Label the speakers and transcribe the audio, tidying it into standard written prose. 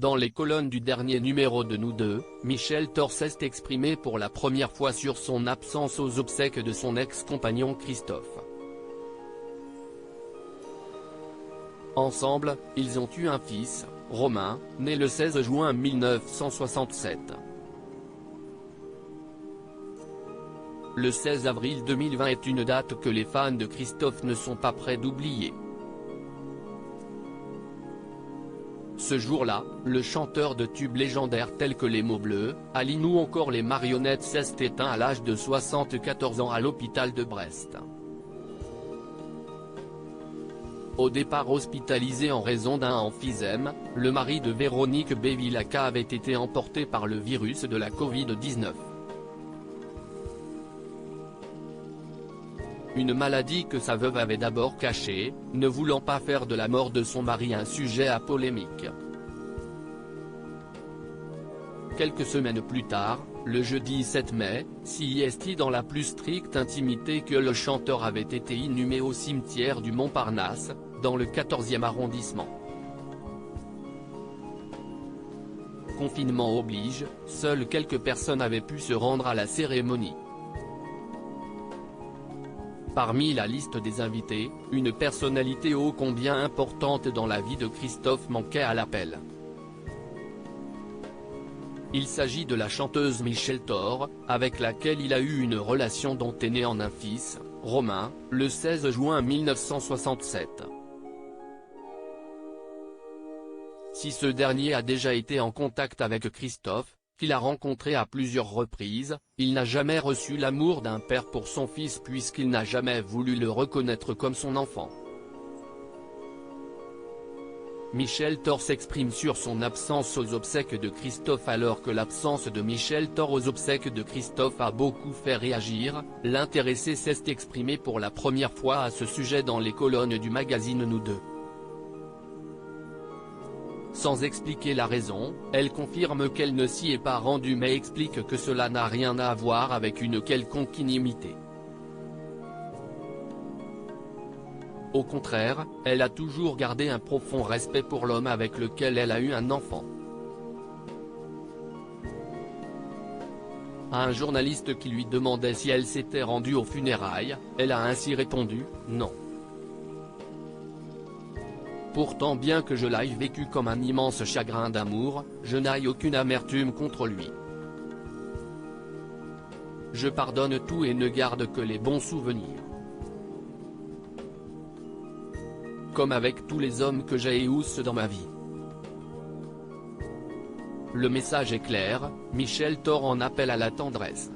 Speaker 1: Dans les colonnes du dernier numéro de Nous deux, Michel Thor s'est exprimé pour la première fois sur son absence aux obsèques de son ex-compagnon Christophe. Ensemble, ils ont eu un fils, Romain, né le 16 juin 1967. Le 16 avril 2020 est une date que les fans de Christophe ne sont pas prêts d'oublier. Ce jour-là, le chanteur de tubes légendaires tels que Les Mots Bleus, Aline ou encore Les Marionnettes s'est éteint à l'âge de 74 ans à l'hôpital de Brest. Au départ hospitalisé en raison d'un emphysème, le mari de Véronique Bevilacqua avait été emporté par le virus de la Covid-19. Une maladie que sa veuve avait d'abord cachée, ne voulant pas faire de la mort de son mari un sujet à polémique. Quelques semaines plus tard, le jeudi 7 mai, CIST dans la plus stricte intimité que le chanteur avait été inhumé au cimetière du Montparnasse, dans le 14e arrondissement. Confinement oblige, seules quelques personnes avaient pu se rendre à la cérémonie. Parmi la liste des invités, une personnalité ô combien importante dans la vie de Christophe manquait à l'appel. Il s'agit de la chanteuse Michel Thor, avec laquelle il a eu une relation dont est né en un fils, Romain, le 16 juin 1967. Si ce dernier a déjà été en contact avec Christophe, qu'il a rencontré à plusieurs reprises, il n'a jamais reçu l'amour d'un père pour son fils puisqu'il n'a jamais voulu le reconnaître comme son enfant. Michel Thor s'exprime sur son absence aux obsèques de Christophe alors que l'absence de Michel Thor aux obsèques de Christophe a beaucoup fait réagir, l'intéressé s'est exprimé pour la première fois à ce sujet dans les colonnes du magazine Nous deux. Sans expliquer la raison, elle confirme qu'elle ne s'y est pas rendue mais explique que cela n'a rien à voir avec une quelconque inimité. Au contraire, elle a toujours gardé un profond respect pour l'homme avec lequel elle a eu un enfant. À un journaliste qui lui demandait si elle s'était rendue aux funérailles, elle a ainsi répondu « Non ». Pourtant bien que je l'aille vécu comme un immense chagrin d'amour, je n'ai aucune amertume contre lui. Je pardonne tout et ne garde que les bons souvenirs. Comme avec tous les hommes que j'ai eus dans ma vie. Le message est clair, Michel Thor en appelle à la tendresse.